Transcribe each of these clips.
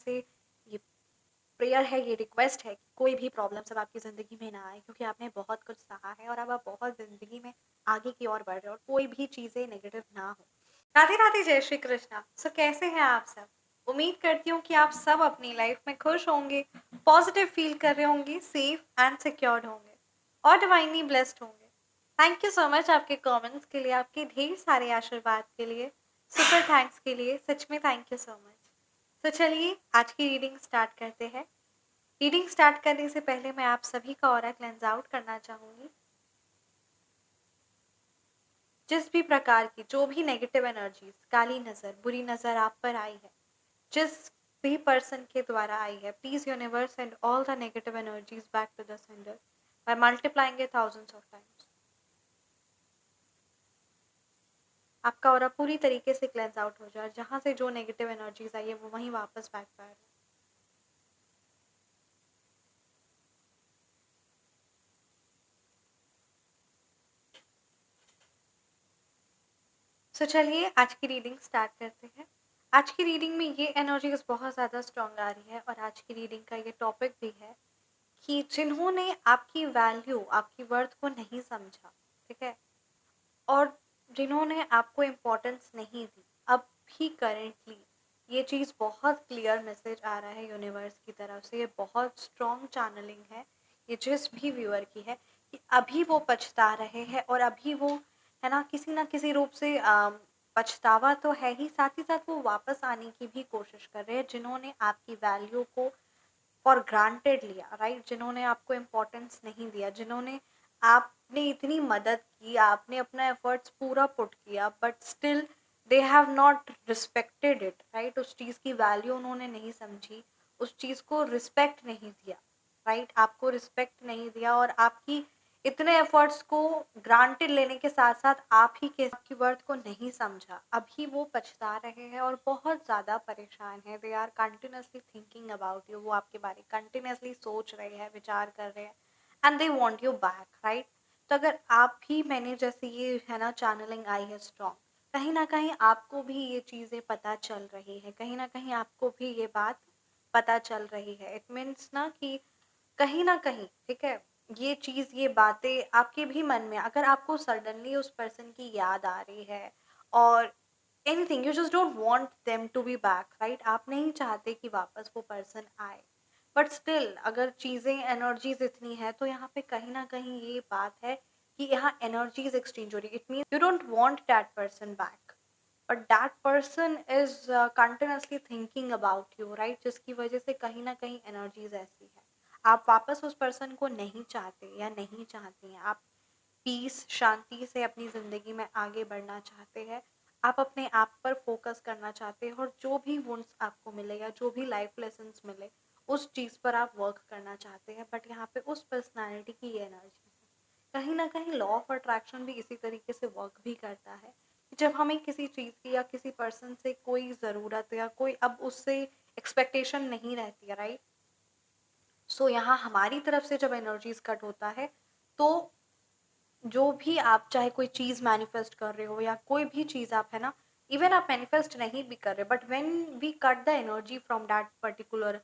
से ये प्रेयर है, ये रिक्वेस्ट है कि कोई भी प्रॉब्लम सब आपकी ज़िंदगी में ना आए, क्योंकि आपने बहुत कुछ सहा है और अब आप बहुत ज़िंदगी में आगे की ओर बढ़ रहे हो और कोई भी चीज़ें नेगेटिव ना हो। राधे राधे, जय श्री कृष्णा। सो कैसे हैं आप सब? उम्मीद करती हूँ कि आप सब अपनी लाइफ में खुश होंगे, पॉजिटिव फील कर रहे होंगे, सेफ एंड सिक्योर्ड होंगे और डिवाइनली ब्लेस्ड होंगे। थैंक यू सो मच आपके कमेंट्स के लिए, आपके ढेर सारे आशीर्वाद के लिए, सुपर थैंक्स के लिए। सच में थैंक यू सो मच। तो चलिए आज की रीडिंग स्टार्ट करते हैं। रीडिंग स्टार्ट करने से पहले मैं आप सभी का ऑरा क्लेंस आउट करना चाहूंगी। जिस भी प्रकार की जो भी नेगेटिव एनर्जीज, काली नजर, बुरी नजर आप पर आई है, जिस भी पर्सन के द्वारा आई है, please universe and all the negative energies back to the sender by multiplying it thousands of times. आपका ऑरा पूरी तरीके से क्लेंस आउट हो जाए, जहां से जो नेगेटिव एनर्जीज आई है वो वहीं वापस बैकफायर हो। सो चलिए आज की रीडिंग स्टार्ट करते हैं। आज की रीडिंग में ये एनर्जीज बहुत ज़्यादा स्ट्रॉन्ग आ रही है और आज की रीडिंग का ये टॉपिक भी है कि जिन्होंने आपकी वैल्यू, आपकी वर्थ को नहीं समझा, ठीक है, और जिन्होंने आपको इम्पोर्टेंस नहीं दी, अब भी करेंटली ये चीज़ बहुत क्लियर मैसेज आ रहा है यूनिवर्स की तरफ से। ये बहुत स्ट्रॉन्ग चैनलिंग है ये जिस भी व्यूअर की है कि अभी वो पछता रहे हैं और अभी वो है ना किसी रूप से पछतावा तो है ही, साथ ही साथ वो वापस आने की भी कोशिश कर रहे हैं, जिन्होंने आपकी वैल्यू को फॉर ग्रांटेड लिया, राइट, जिन्होंने आपको इम्पोर्टेंस नहीं दिया, जिन्होंने आपने इतनी मदद की, आपने अपना एफर्ट्स पूरा पुट किया, but still they have not respected it, right. उस चीज़ की वैल्यू उन्होंने नहीं समझी, उस चीज़ को रिस्पेक्ट नहीं दिया, राइट, आपको रिस्पेक्ट नहीं दिया और आपकी इतने एफर्ट्स को ग्रांटेड लेने के साथ साथ आप ही के आपकी वर्थ को नहीं समझा। अभी वो पछता रहे हैं और बहुत ज़्यादा परेशान है। They are continuously thinking about you, वो आपके बारे कंटिन्यूसली सोच रहे हैं, विचार कर रहे हैं and they want you back, right. तो अगर आप भी, मैंने जैसे ये है ना चैनलिंग आई है स्ट्रॉन्ग, कहीं ना कहीं आपको भी ये चीज़ें पता चल रही है, कहीं ना कहीं आपको भी ये बात पता चल रही है। इट मीन्स ना कहीं, ठीक है, ये चीज़, ये बातें आपके भी मन में, अगर आपको सडनली उस पर्सन की याद आ रही है और anything, you just don't want them to be back, right, आप नहीं चाहते कि वापस वो पर्सन आए, बट स्टिल अगर चीज़ें, एनर्जीज इतनी है तो यहाँ पे कहीं ना कहीं ये बात है कि यहाँ एनर्जीज एक्सचेंज हो रही है। It mean you don't want that person back, but that person is continuously thinking about you, right, जिसकी वजह से कहीं ना कहीं एनर्जीज ऐसी है, आप वापस उस पर्सन को नहीं चाहते या नहीं चाहती हैं, आप पीस, शांति से अपनी ज़िंदगी में आगे बढ़ना चाहते हैं, आप अपने आप पर फोकस करना चाहते हैं और जो भी वुंड्स आपको मिले या जो भी लाइफ लेसन्स मिले उस चीज़ पर आप वर्क करना चाहते हैं। बट यहाँ पे उस पर्सनालिटी की ये एनर्जी है, कहीं ना कहीं लॉ ऑफ अट्रैक्शन भी इसी तरीके से वर्क भी करता है कि जब हमें किसी चीज़ की या किसी पर्सन से कोई ज़रूरत या कोई अब उससे एक्सपेक्टेशन नहीं रहती है, राइट, सो यहाँ हमारी तरफ से जब एनर्जीज कट होता है तो जो भी आप चाहे कोई चीज़ मैनिफेस्ट कर रहे हो या कोई भी चीज़ आप, है ना, इवन आप मैनिफेस्ट नहीं भी कर रहे, but when we cut the energy from that particular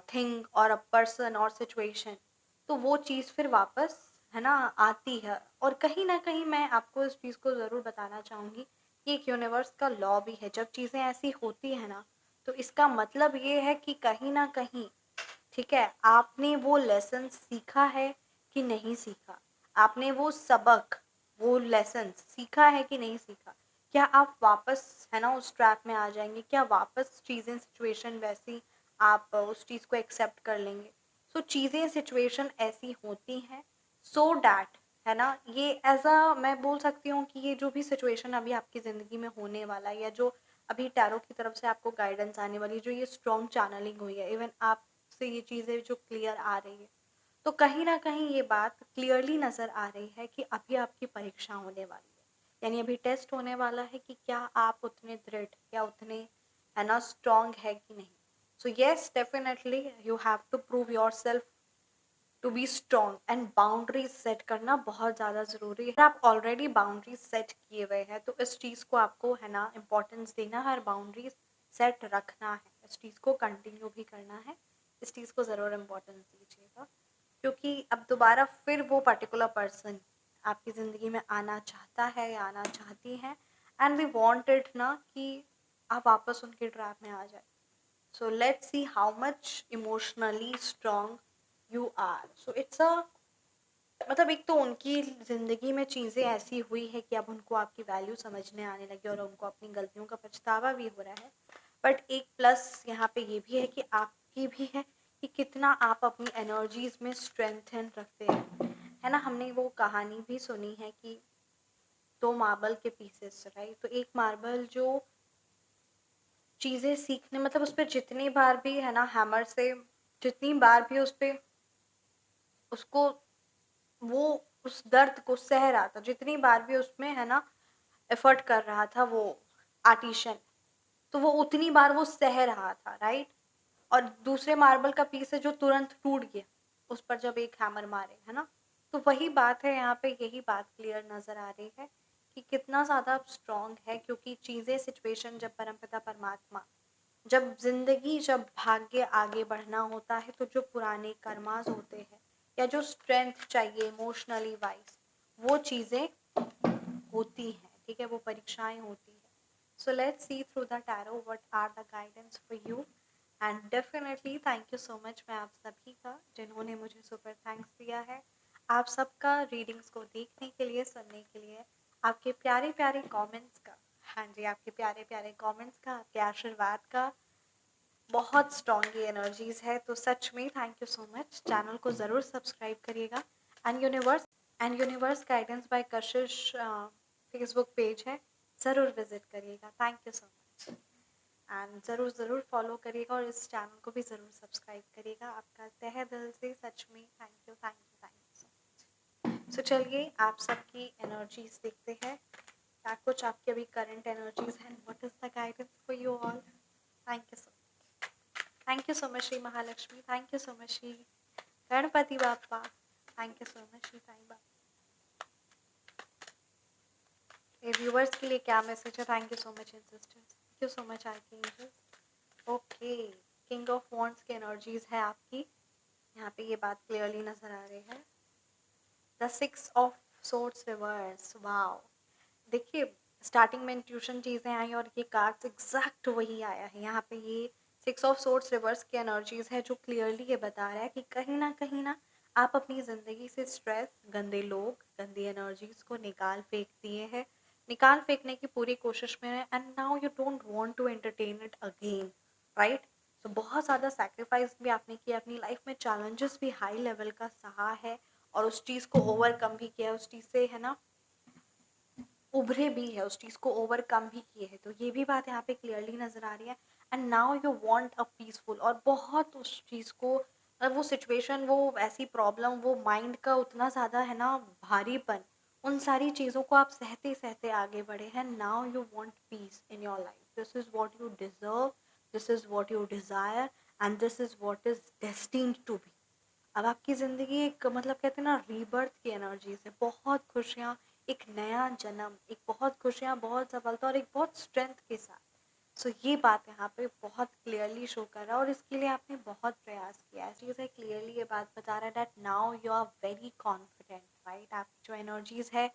thing और अ पर्सन और सिचुएशन, तो वो चीज़ फिर वापस, है ना, आती है। और कहीं ना कहीं मैं आपको इस चीज़ को ज़रूर बताना चाहूँगी कि एक यूनिवर्स का लॉ भी है, जब चीज़ें ऐसी होती है ना, तो इसका मतलब ये है कि कहीं ना कहीं, ठीक है, आपने वो लेसन सीखा है कि नहीं सीखा, आपने वो सबक, वो लेसन सीखा है कि नहीं सीखा, क्या आप वापस, है ना, उस ट्रैप में आ जाएंगे, क्या वापस चीज़ें, सिचुएशन वैसी आप उस चीज़ को एक्सेप्ट कर लेंगे। सो चीज़ें, सिचुएशन ऐसी होती हैं सो डैट, है ना, ये एज अ, मैं बोल सकती हूँ कि ये जो भी सिचुएशन अभी आपकी ज़िंदगी में होने वाला है या जो अभी टैरो की तरफ से आपको गाइडेंस आने वाली, जो ये स्ट्रॉन्ग चैनलिंग हुई है, इवन आप से ये चीज़ें जो क्लियर आ रही है, तो कहीं ना कहीं ये बात क्लियरली नज़र आ रही है कि अभी आपकी परीक्षा होने वाली है, यानी अभी टेस्ट होने वाला है कि क्या आप उतने दृढ़ या उतने, है ना, स्ट्रॉन्ग है कि नहीं। So yes, definitely you have to prove yourself to be strong and boundaries set करना बहुत ज़्यादा ज़रूरी है। अगर आप ऑलरेडी बाउंड्रीज सेट किए हुए हैं तो इस चीज़ को आपको, है ना, इम्पोर्टेंस देना है और बाउंड्रीज सेट रखना है, इस चीज़ को कंटिन्यू भी करना है, इस चीज़ को ज़रूर इम्पोर्टेंस दीजिएगा, क्योंकि अब दोबारा फिर वो पर्टिकुलर पर्सन आपकी ज़िंदगी में आना चाहता है या आना चाहती हैं, एंड वी वांट इट ना कि आप वापस उनके ट्रैप में आ जाए. So let's see how much emotionally strong you are. So it's a मतलब एक तो उनकी ज़िंदगी में चीज़ें ऐसी हुई है कि अब उनको आपकी वैल्यू समझने आने लगी और उनको अपनी गलतियों का पछतावा भी हो रहा है. बट एक प्लस यहाँ पे ये भी है कि आपकी भी है कि कितना आप अपनी एनर्जीज में स्ट्रेंथन रखते हैं, है ना. हमने वो कहानी भी सुनी है कि दो मार्बल के पीसेस, राइट. तो एक मार्बल जो चीज़ें सीखने मतलब उस पर जितनी बार भी है ना हैमर से जितनी बार भी उस पर उसको वो उस दर्द को सह रहा था, जितनी बार भी उसमें है ना एफर्ट कर रहा था वो आर्टिशन, तो वो उतनी बार वो सह रहा था, राइट. और दूसरे मार्बल का पीस है जो तुरंत टूट गया उस पर जब एक हैमर मारे, है ना. तो वही बात है यहाँ पे, यही बात क्लियर नजर आ रही है कि कितना ज़्यादा स्ट्रांग है, क्योंकि चीज़ें सिचुएशन जब परमपिता परमात्मा जब जिंदगी जब भाग्य आगे बढ़ना होता है तो जो पुराने कर्मास होते हैं या जो स्ट्रेंथ चाहिए इमोशनली वाइज वो चीज़ें होती हैं, ठीक है, वो परीक्षाएं होती है. So let's see through the tarot what are the guidance for you. And definitely thank you so much, मैं आप सभी का जिन्होंने मुझे सुपर थैंक्स दिया है, आप सबका रीडिंग्स को देखने के लिए, सुनने के लिए, आपके प्यारे प्यारे कमेंट्स का, हाँ जी, आपके प्यारे प्यारे कमेंट्स का, आपके आशीर्वाद का. बहुत स्ट्रॉन्ग ये एनर्जीज है, तो सच में thank you so much. Channel को ज़रूर सब्सक्राइब करिएगा. And universe guidance bye Kashish Facebook page है, ज़रूर विजिट करिएगा. Thank you so much. And ज़रूर ज़रूर फॉलो करिएगा और इस चैनल को भी ज़रूर सब्सक्राइब करिएगा. आपका तहे दिल से सच में thank you, thank you, thank you so much. So चलिए आप सबकी एनर्जीज देखते हैं, क्या कुछ आपकी अभी करंट एनर्जीज हैं. What is the guidance for you all. Thank you so much. Thank you so much Shri Mahalakshmi. Thank you so much Shri Ganpati Bappa. Thank you so much Shri Sai Baba. ये व्यूवर्स के लिए क्या मैसेज है. थैंक यू सो मच इन sisters. Thank you so much archangels. Okay, king of wands की energies है आपकी यहाँ पे, ये बात क्लियरली नजर आ रही है. The 6 of swords reverse. Wow, देखिए स्टार्टिंग में इंट्यूशन चीज़ें आई और ये कार्ड्स एग्जैक्ट वही आया है यहाँ पे. ये 6 ऑफ सोर्ड्स रिवर्स की एनर्जीज है जो क्लियरली ये बता रहा है कि कहीं ना आप अपनी ज़िंदगी से स्ट्रेस, गंदे लोग, गंदी एनर्जीज को निकाल फेंक दिए हैं, निकाल फेंकने की पूरी कोशिश में है. And now you don't want to entertain it again, right. तो बहुत ज़्यादा सेक्रीफाइस भी आपने किया अपनी लाइफ में, चैलेंजेस भी हाई लेवल का सहा है और उस चीज़ को ओवरकम भी किया, उस चीज़ से है ना उभरे भी है, उस चीज़ को ओवरकम भी किए हैं. तो ये भी बात यहाँ पे क्लियरली नजर आ रही है. And now you want a peaceful, और बहुत उस चीज़ को वो सिचुएशन, वो ऐसी प्रॉब्लम, वो माइंड का उतना ज़्यादा है ना भारीपन, उन सारी चीज़ों को आप सहते सहते आगे बढ़े हैं. Now you want peace in your life. This is what you deserve, this is what you desire, and this is what is destined to be. अब आपकी ज़िंदगी एक मतलब कहते हैं ना रीबर्थ की एनर्जी से, बहुत खुशियाँ, एक नया जन्म, एक बहुत खुशियाँ, बहुत सफलता और एक बहुत स्ट्रेंथ के साथ. सो ये बात यहाँ पे बहुत क्लियरली शो कर रहा है और इसके लिए आपने बहुत प्रयास किया है. चीज़ है क्लियरली ये बात बता रहा है that now you are very confident, right. आपकी जो एनर्जीज है,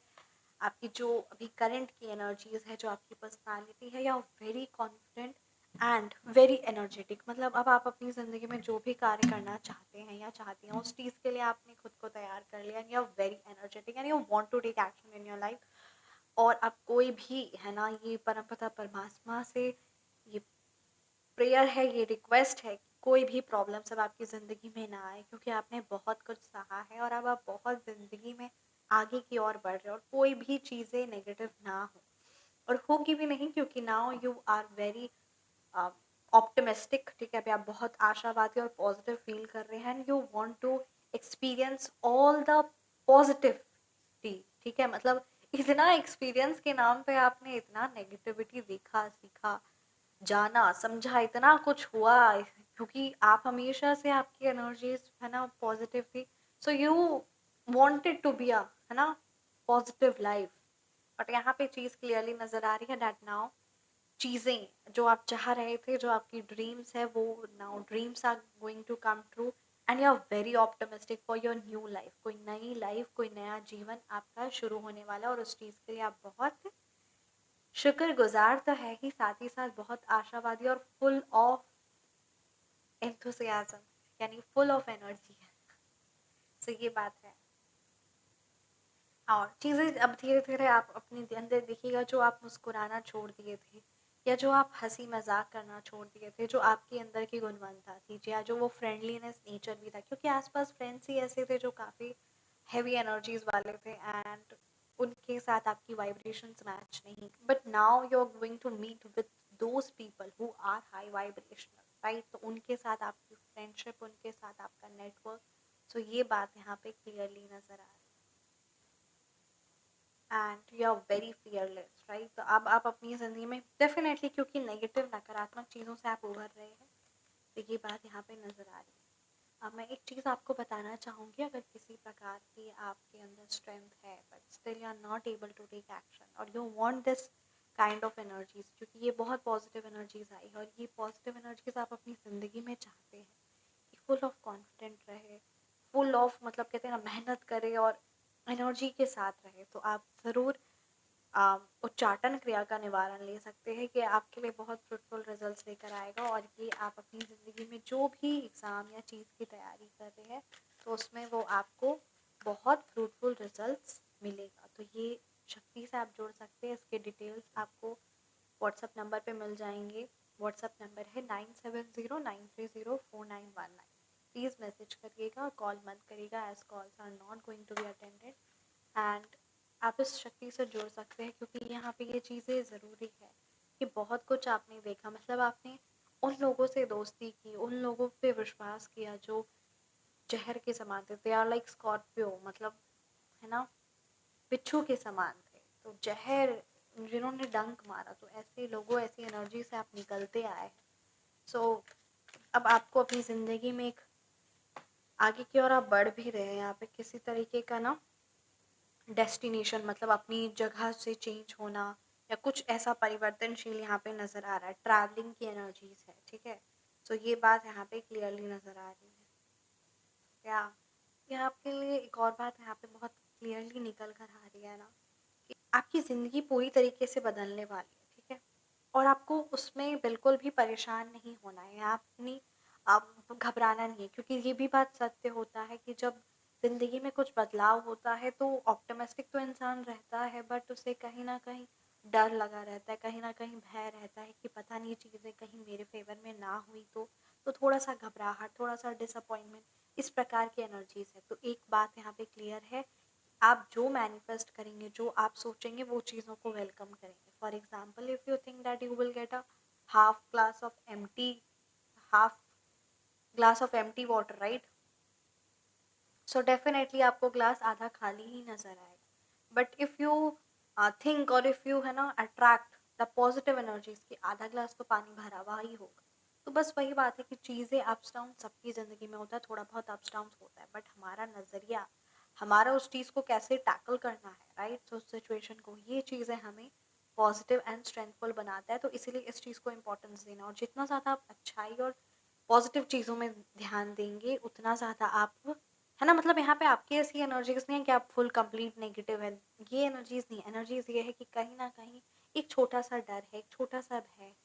आपकी जो अभी करंट की एनर्जीज है, जो आपकी पर्सनालिटी है, you are very confident and very energetic. मतलब अब आप अपनी ज़िंदगी में जो भी कार्य करना चाहते हैं या चाहती हैं उस चीज़ के लिए आपने खुद को तैयार कर लिया. And you are very energetic and you want to take action in your life. और अब कोई भी है ना, ये परमपिता परमात्मा से ये प्रेयर है, ये रिक्वेस्ट है कि कोई भी प्रॉब्लम सब आपकी ज़िंदगी में ना आए, क्योंकि आपने बहुत कुछ सहा है और अब आप बहुत ज़िंदगी में आगे की ओर बढ़ रहे हो और कोई भी चीज़ें नेगेटिव ना हो और होगी भी नहीं, क्योंकि now you are very optimistic, ठीक है. अभी आप बहुत आशावादी और पॉजिटिव फील कर रहे हैं. You want to experience all the positivity, ठीक है. मतलब इतना एक्सपीरियंस के नाम पे आपने इतना नेगेटिविटी देखा, सीखा, जाना, समझा, इतना कुछ हुआ, क्योंकि आप हमेशा से आपकी एनर्जीज है ना पॉजिटिव थी. So you wanted to be a है ना पॉजिटिव लाइफ. बट यहाँ पे चीज़ क्लियरली नजर आ रही है दैट नाउ चीज़ें जो आप चाह रहे थे, जो आपकी ड्रीम्स है, वो now dreams are going to come true and you are very optimistic for your new life. कोई नई लाइफ, कोई नया जीवन आपका शुरू होने वाला है और उस चीज़ के लिए आप बहुत शुक्रगुजार तो है ही, साथ ही साथ बहुत आशावादी और फुल ऑफ एंथुसियाज्म, यानी फुल ऑफ एनर्जी है। सो ये बात है। और चीज़ें अब धीरे धीरे आप अपने अंदर देखिएगा, जो आप मुस्कुराना छोड़ दिए थे या जो आप हंसी मजाक करना छोड़ दिए थे, जो आपके अंदर की गुणवत्ता थी, या जो वो फ्रेंडलीनेस नेचर भी था, क्योंकि आसपास फ्रेंड्स ही ऐसे थे जो काफ़ी हैवी एनर्जीज वाले थे एंड उनके साथ आपकी वाइब्रेशंस मैच नहीं, but now you are going to meet with those people who are high vibrational, right. तो उनके साथ आपकी फ्रेंडशिप, उनके साथ आपका नेटवर्क, सो ये बात यहाँ पे क्लियरली नज़र आ रही है and you are very fearless, right. तो अब आप अपनी ज़िंदगी में डेफिनेटली, क्योंकि नेगेटिव नकारात्मक चीज़ों से आप उभर रहे हैं, तो ये बात यहाँ पे नज़र आ रही है। अब मैं एक चीज़ आपको बताना चाहूँगी, अगर किसी प्रकार की आपके अंदर स्ट्रेंथ है but still you are not able to take action और you want this kind of energies, क्योंकि ये बहुत पॉजिटिव एनर्जीज आई और ये पॉजिटिव एनर्जीज आप अपनी ज़िंदगी में चाहते हैं कि फुल ऑफ कॉन्फिडेंट रहे, फुल ऑफ मतलब कहते हैं ना मेहनत करे और एनर्जी के साथ रहे, तो आप ज़रूर उच्चाटन क्रिया का निवारण ले सकते हैं कि आपके लिए बहुत फ्रूटफुल रिजल्ट्स लेकर आएगा। और ये आप अपनी ज़िंदगी में जो भी एग्ज़ाम या चीज़ की तैयारी कर रहे हैं, तो उसमें वो आपको बहुत फ्रूटफुल रिजल्ट्स मिलेगा। तो ये शक्ति से आप जोड़ सकते हैं। इसके डिटेल्स आपको व्हाट्सएप नंबर पे मिल जाएंगे। व्हाट्सएप नंबर है 9709304919। प्लीज़ मैसेज करिएगा, कॉल मत करिएगा, as calls are not going to be attended and आप इस शक्ति से जुड़ सकते हैं, क्योंकि यहाँ पे ये चीज़ें ज़रूरी है कि बहुत कुछ आपने देखा, मतलब आपने उन लोगों से दोस्ती की, उन लोगों पे विश्वास किया जो जहर के समान थे। दे आर लाइक स्कॉर्पियो, मतलब है ना, बिच्छू के समान थे, तो जहर जिन्होंने डंक मारा, तो ऐसे लोगों, ऐसी एनर्जी से आप निकलते आए हैं। सो अब आपको अपनी ज़िंदगी में एक आगे की ओर आप बढ़ भी रहे हैं। यहाँ पे किसी तरीके का ना डेस्टिनेशन, मतलब अपनी जगह से चेंज होना या कुछ ऐसा परिवर्तनशील यहाँ पे नज़र आ रहा है। ट्रैवलिंग की एनर्जीज है, ठीक है। सो ये बात यहाँ पे क्लियरली नज़र आ रही है। या ये आपके लिए एक और बात यहाँ पे बहुत क्लियरली निकल कर आ रही है ना, कि आपकी ज़िंदगी पूरी तरीके से बदलने वाली है, ठीक है। और आपको उसमें बिल्कुल भी परेशान नहीं होना है, आप अपनी आप घबराना नहीं है, क्योंकि ये भी बात सत्य होता है कि जब ज़िंदगी में कुछ बदलाव होता है तो ऑप्टिमिस्टिक तो इंसान रहता है, बट उसे कहीं ना कहीं डर लगा रहता है, कहीं ना कहीं भय रहता है कि पता नहीं चीज़ें कहीं मेरे फेवर में ना हुई तो थोड़ा सा घबराहट, थोड़ा सा डिसअपॉइंटमेंट, इस प्रकार की एनर्जीज है। तो एक बात यहाँ पे क्लियर है, आप जो मैनिफेस्ट करेंगे, जो आप सोचेंगे, वो चीज़ों को वेलकम करेंगे। For example, if you think that you will get a half glass of empty half glass of empty water, right, so definitely आपको ग्लास आधा खाली ही नजर आएगा। बट इफ़ यू थिंक और इफ़ यू है ना अट्रैक्ट द पॉजिटिव एनर्जीज की आधा ग्लास तो पानी भरा हुआ ही होगा। तो बस वही बात है कि चीज़ें अप्स डाउन सबकी ज़िंदगी में होता है, थोड़ा बहुत अप्स डाउन होता है, बट हमारा नज़रिया, हमारा उस चीज़ को कैसे टैकल करना है, राइट, तो उस सिचुएशन को, ये चीज़ें हमें पॉजिटिव एंड स्ट्रेंथफुल बनाता है। तो इसीलिए इस चीज़ को इम्पोर्टेंस देना, और जितना ज़्यादा आप अच्छाई और पॉजिटिव चीज़ों में ध्यान देंगे, उतना ज़्यादा आप, है ना, मतलब यहाँ पे आपकी ऐसी एनर्जीज नहीं है कि आप फुल कंप्लीट नेगेटिव है, ये एनर्जीज नहीं, एनर्जीज ये है कि कहीं ना कहीं एक छोटा सा डर है, एक छोटा सा भय है,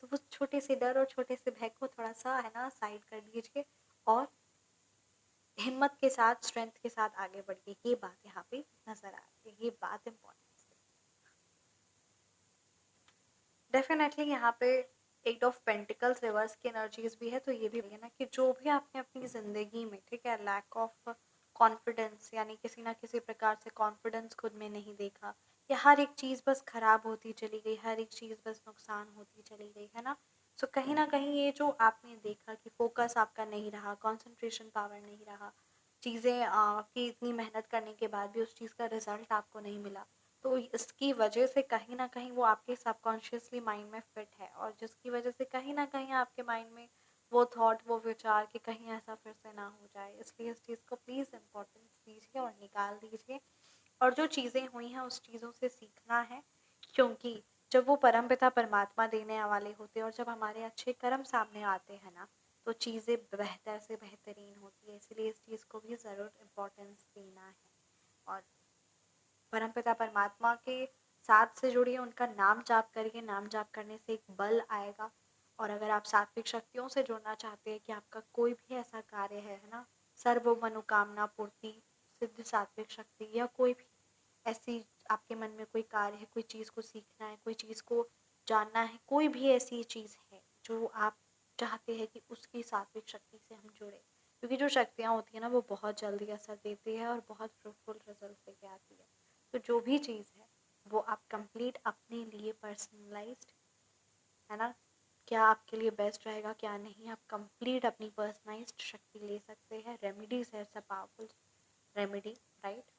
तो वो छोटे से डर और छोटे से भय को थोड़ा सा है ना साइड कर दीजिए और हिम्मत के साथ, स्ट्रेंथ के साथ आगे बढ़िए। ये बात यहाँ पे नजर आ रही है, ये बात इम्पोर्टेंट है। डेफिनेटली यहाँ पे एट ऑफ पेंटिकल्स रिवर्स की एनर्जीज भी है, तो ये भी है ना कि जो भी आपने अपनी ज़िंदगी में, ठीक है, लैक ऑफ कॉन्फिडेंस, यानी किसी ना किसी प्रकार से कॉन्फिडेंस खुद में नहीं देखा, या हर एक चीज़ बस खराब होती चली गई, हर एक चीज़ बस नुकसान होती चली गई, है ना। सो कहीं ना कहीं ये जो आपने देखा कि फोकस आपका नहीं रहा, कंसंट्रेशन पावर नहीं रहा, चीज़ें आपकी इतनी मेहनत करने के बाद भी उस चीज़ का रिजल्ट आपको नहीं मिला, तो इसकी वजह से कहीं ना कहीं वो आपके सबकॉन्शियसली माइंड में फिट है, और जिसकी वजह से कहीं ना कहीं आपके माइंड में वो थॉट, वो विचार कि कहीं ऐसा फिर से ना हो जाए। इसलिए इस चीज़ को प्लीज़ इम्पोर्टेंस दीजिए और निकाल दीजिए, और जो चीज़ें हुई हैं उस चीज़ों से सीखना है, क्योंकि जब वो परमपिता परमात्मा देने वाले होते हैं और जब हमारे अच्छे कर्म सामने आते हैं ना, तो चीज़ें बेहतर से बेहतरीन होती है। इसलिए इस चीज़ को भी ज़रूर इम्पोर्टेंस देना है। और परमपिता परमात्मा के साथ से जुड़िए, उनका नाम जाप करिए। नाम जाप करने से एक बल आएगा। और अगर आप सात्विक शक्तियों से जुड़ना चाहते हैं कि आपका कोई भी ऐसा कार्य है ना, सर्व मनोकामना पूर्ति सिद्ध सात्विक शक्ति, या कोई भी ऐसी आपके मन में कोई कार्य है, कोई चीज़ को सीखना है, कोई चीज़ को जानना है, कोई भी ऐसी चीज़ है जो आप चाहते हैं कि उसकी सात्विक शक्ति से हम जुड़े, क्योंकि जो शक्तियाँ होती है ना, वो बहुत जल्दी असर देती है और बहुत फ्रूटफुल रिजल्ट लेके आती है। तो जो भी चीज़ है वो आप कंप्लीट अपने लिए पर्सनलाइज्ड, है ना, क्या आपके लिए बेस्ट रहेगा क्या नहीं, आप कंप्लीट अपनी पर्सनलाइज्ड शक्ति ले सकते हैं। रेमेडीज है, सब पावरफुल रेमेडी, राइट।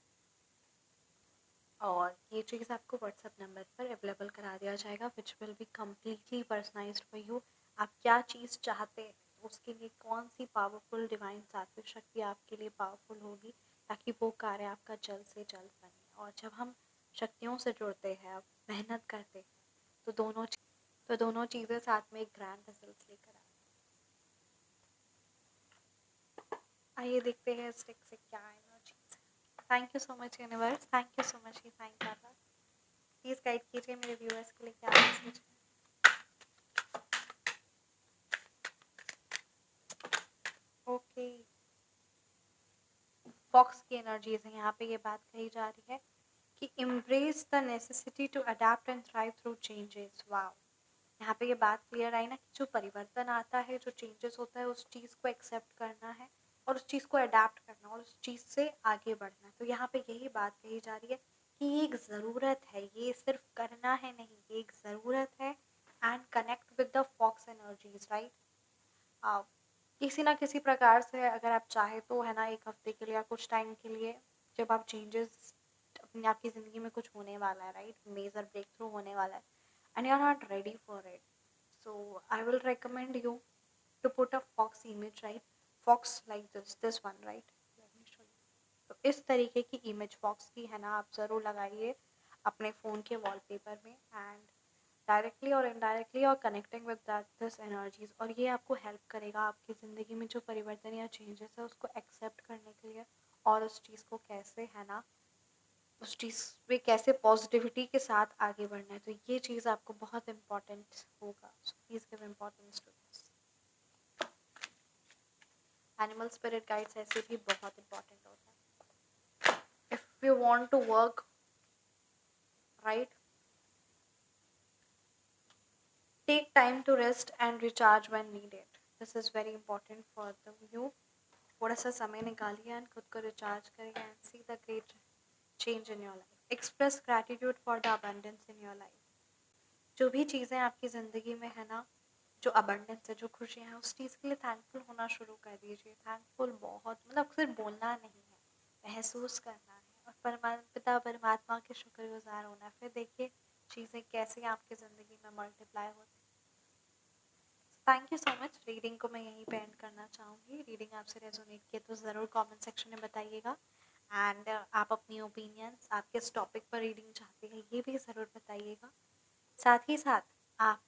और ये चीज़ आपको व्हाट्सएप नंबर पर अवेलेबल करा दिया जाएगा, which will be completely personalised for you. आप क्या चीज़ चाहते हैं, उसके लिए कौन सी पावरफुल डिवाइन सात्विक शक्ति आपके लिए पावरफुल होगी, ताकि वो कार्य आपका जल्द से जल्द बने। और जब हम शक्तियों से जुड़ते हैं, आप मेहनत करते हैं, तो दोनों चीज़ें साथ में एक ग्रैंड रिजल्ट लेकर आते हैं। आइए देखते हैं स्टिक से क्या energies. Thank you so much universe, thank you so much divine Baba. Please guide कीजिए मेरे व्यूअर्स के लिए क्या मैसेज है। ओके, फॉक्स की एनर्जीज है। यहाँ पे ये बात कही जा रही है कि embrace the necessity to adapt and thrive through changes। Wow, यहाँ पे ये बात क्लियर आई ना कि जो परिवर्तन आता है, जो चेंजेस होता है, उस चीज़ को एक्सेप्ट करना है और उस चीज़ को अडाप्ट करना और उस चीज़ से आगे बढ़ना। तो यहाँ पे यही बात कही जा रही है कि ये एक ज़रूरत है, ये सिर्फ करना है नहीं, ये एक ज़रूरत है। And connect with the fox energies, right. किसी ना किसी प्रकार से अगर आप चाहे तो, है ना, एक हफ्ते के लिए या कुछ टाइम के लिए, जब आप चेंजेस अपनी आपकी ज़िंदगी में कुछ होने वाला है, राइट, मेजर ब्रेक थ्रू होने वाला है, and you're not ready for it, so I will recommend you to put a fox image, right, fox like this one, right, let me show you। तो इस तरीके की इमेज फॉक्स की, है ना, आप ज़रूर लगाइए अपने फ़ोन के वॉलपेपर में। एंड डायरेक्टली और इनडायरेक्टली और connecting with that this energies, और ये आपको हेल्प करेगा आपकी ज़िंदगी में जो परिवर्तन या चेंजेस है उसको एक्सेप्ट करने के लिए, और उस चीज़ को कैसे, है ना, उस चीज़ पे कैसे पॉजिटिविटी के साथ आगे बढ़ना है। तो ये चीज़ आपको बहुत इम्पोर्टेंट होगा, so please give importance to this. Animal spirit guides ऐसे भी बहुत इम्पोर्टेंट होता है। If you want to work right, take time to rest and recharge when needed. This is very important for the you. थोड़ा सा समय निकालिए and खुद को रिचार्ज करिए and see the great change in your life. Express gratitude for the abundance in your life. जो भी चीज़ें आपकी ज़िंदगी में है ना, जो अबंडेंस है, जो खुशियाँ हैं, उस चीज़ के लिए थैंकफुल होना शुरू कर दीजिए। थैंकफुल बहुत, मतलब सिर्फ बोलना नहीं है, महसूस करना है और पिता परमात्मा के शुक्रगुजार होना है। फिर देखिए चीज़ें कैसे आपकी ज़िंदगी में मल्टीप्लाई होती हैं। Thank you so much. Reading को मैं यहीं पे एंड करना चाहूँगी। रीडिंग आपसे रेजोनेट किए तो ज़रूर कमेंट सेक्शन में बताइएगा। एंड आप अपनी ओपिनियंस, आप किस टॉपिक पर रीडिंग चाहते हैं, ये भी ज़रूर बताइएगा। साथ ही साथ आप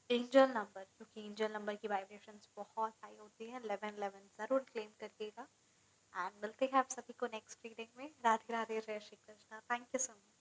एंजल नंबर, क्योंकि एंजल नंबर की वाइब्रेशंस बहुत हाई होती है, 1111 ज़रूर क्लेम करिएगा। एंड मिलते हैं आप सभी को नेक्स्ट रीडिंग में। राधे राधे, जय Shri Krishna. Thank you so much.